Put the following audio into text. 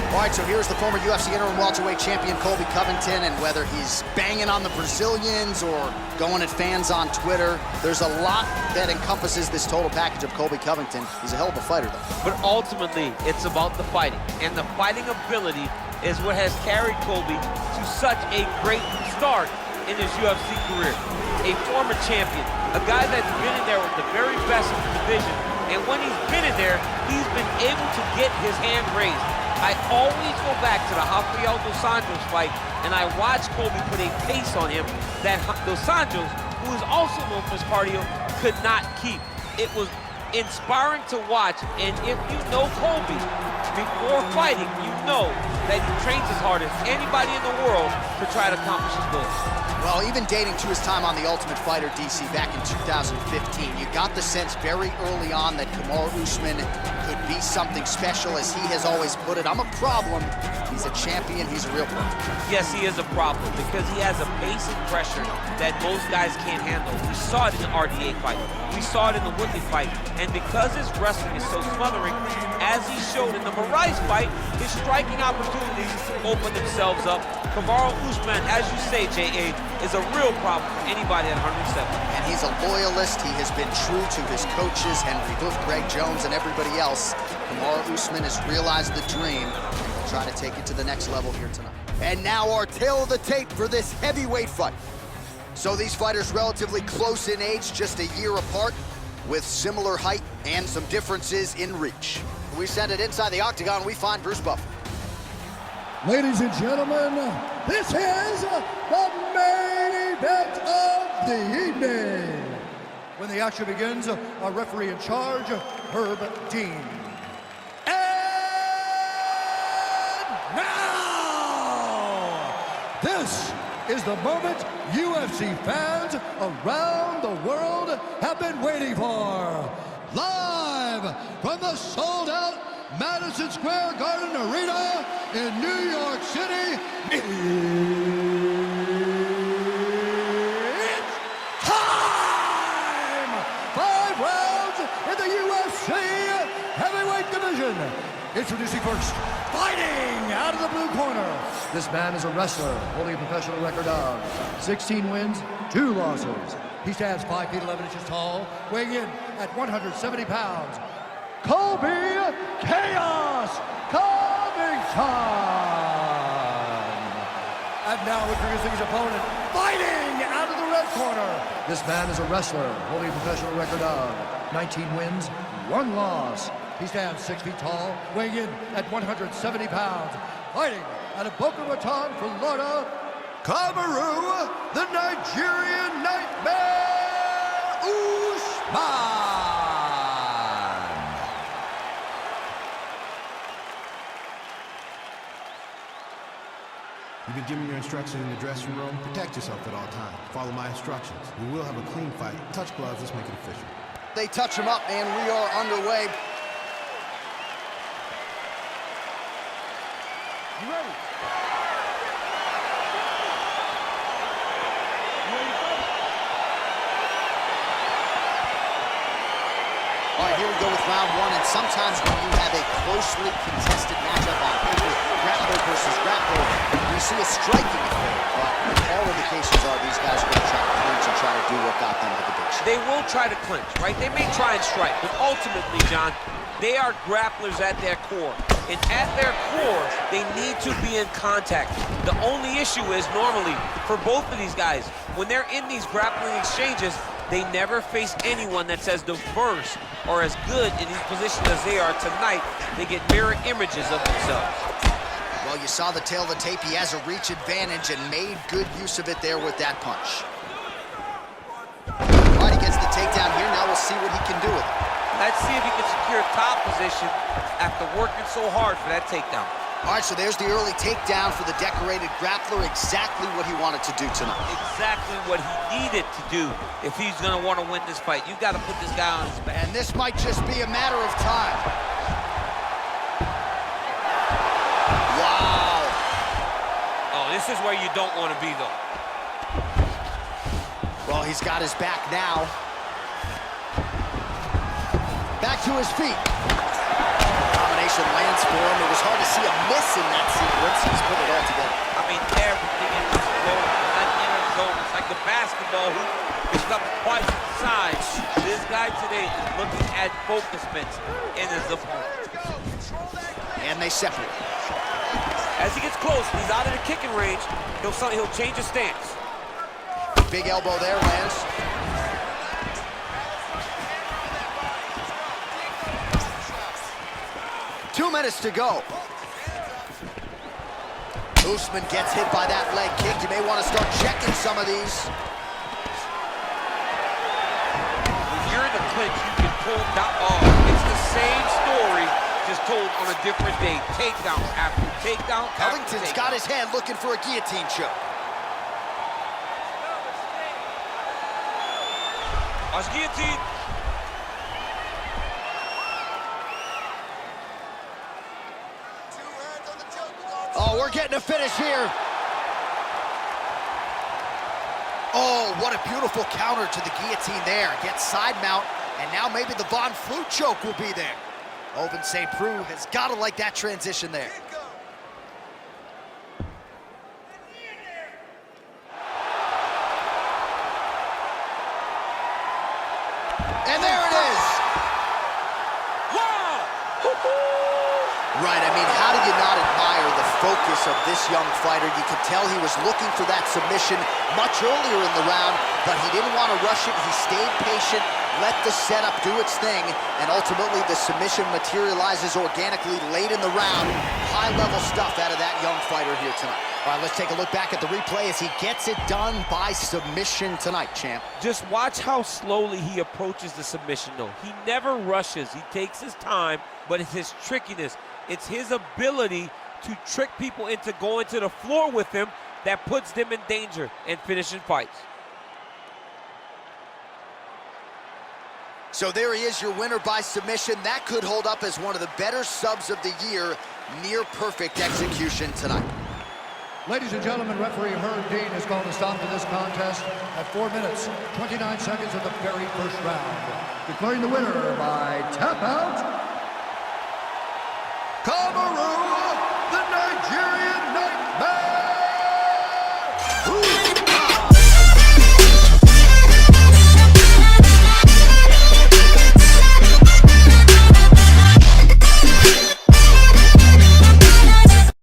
All right, so here's the former UFC interim welterweight champion Colby Covington, and whether he's banging on the Brazilians or going at fans on Twitter, there's a lot that encompasses this total package of Colby Covington. He's a hell of a fighter, though. But ultimately, it's about the fighting, and the fighting ability is what has carried Colby to such a great start in his UFC career. A former champion, a guy that's been in there with the very best of the division, and when he's been in there, he's been able to get his hand raised. I always go back to the Rafael dos Anjos fight, and I watched Colby put a pace on him that dos Anjos, who is also known for his cardio, could not keep. It was inspiring to watch, and if you know Colby before fighting, you know that he trains as hard as anybody in the world to try to accomplish his goals. Well, even dating to his time on The Ultimate Fighter, DC, back in 2015, you got the sense very early on that Kamaru Usman could be something special, as he has always put it. I'm a problem. He's a champion. He's a real problem. Yes, he is a problem because he has a pace and pressure that most guys can't handle. We saw it in the RDA fight. We saw it in the Woodley fight. And because his wrestling is so smothering, as he showed in the Moraes fight, his striking opportunities open themselves up. Kamaru Usman, as you say, J.A., is a real problem for anybody at 107. And he's a loyalist. He has been true to his coaches, Henry Hoof, Greg Jones, and everybody else. Kamaru Usman has realized the dream, and will try to take it to the next level here tonight. And now our tale of the tape for this heavyweight fight. So these fighters relatively close in age, just a year apart, with similar height and some differences in reach. We send it inside the octagon, we find Bruce Buffer. Ladies and gentlemen, this is the main event of the evening. When the action begins, our referee in charge, Herb Dean. And now, this is the moment UFC fans around the world have been waiting for. Live from the sold-out Madison Square Garden Arena in New York City, it's time! 5 rounds in the UFC heavyweight division. Introducing first, fighting out of the blue corner. This man is a wrestler holding a professional record of 16 wins, 2 losses. He stands 5 feet 11 inches tall, weighing in at 170 pounds. Colby Chaos Covington! And now introducing his opponent, fighting out of the red corner. This man is a wrestler holding a professional record of 19 wins, 1 loss. He stands 6 feet tall, weighing in at 170 pounds. Fighting out of Boca Raton, Florida, Kamaru, the Nigerian Nightmare, Usman! You've been given your instructions in the dressing room. Protect yourself at all times. Follow my instructions. We will have a clean fight. Touch gloves, let's make it official. They touch him up, and we are underway. You ready? All right, here we go with round 1, and sometimes when you have a closely contested matchup on paper, grappler versus grappler, you see a striking affair, but all indications are these guys are going to try to clinch and try to do what got them to the big show. They will try to clinch, right? They may try and strike, but ultimately, John, they are grapplers at their core. And at their core, they need to be in contact. The only issue is normally, for both of these guys, when they're in these grappling exchanges, they never face anyone that's as diverse or as good in these positions as they are tonight. They get mirror images of themselves. Well, you saw the tail of the tape. He has a reach advantage and made good use of it there with that punch. All right, he gets the takedown here. Now we'll see what he can do with it. Let's see if he can secure top position after working so hard for that takedown. All right, so there's the early takedown for the decorated grappler. Exactly what he wanted to do tonight. Exactly what he needed to do if he's going to want to win this fight. You've got to put this guy on his back. And this might just be a matter of time. Wow. Oh, this is where you don't want to be, though. Well, he's got his back now. Back to his feet. Combination lands sequence for him. It was hard to see a miss in that sequence. He's put it all together. I mean, everything in this zone, that inner zone, it's like the basketball hoop. It's up quite size. This guy today is looking at focus mitts in his opponent. And they separate. As he gets close, he's out of the kicking range. He'll change his stance. Big elbow there, lands. Two minutes to go. Usman gets hit by that leg kick. You may want to start checking some of these. When you're in the clinch, you can pull down. Oh, it's the same story, just told on a different day. Takedown after takedown. Covington's got his hand looking for a guillotine choke. Watch guillotine. Oh, we're getting a finish here. Oh, what a beautiful counter to the guillotine there. Gets side mount, and now maybe the Von Flute choke will be there. Oven St-Pierre has got to like that transition there. And there it is. Wow! Right, I mean, how do you not admire the focus of this young fighter? You could tell he was looking for that submission much earlier in the round, but he didn't want to rush it. He stayed patient, let the setup do its thing, and ultimately the submission materializes organically late in the round. High-level stuff out of that young fighter here tonight. All right, let's take a look back at the replay as he gets it done by submission tonight, champ. Just watch how slowly he approaches the submission, though. He never rushes. He takes his time, but it's his trickiness. It's his ability to trick people into going to the floor with him that puts them in danger and finishing fights. So there he is, your winner by submission. That could hold up as one of the better subs of the year. Near perfect execution tonight. Ladies and gentlemen, referee Herb Dean has called a stop to this contest at 4 minutes, 29 seconds of the very first round, declaring the winner by tap out,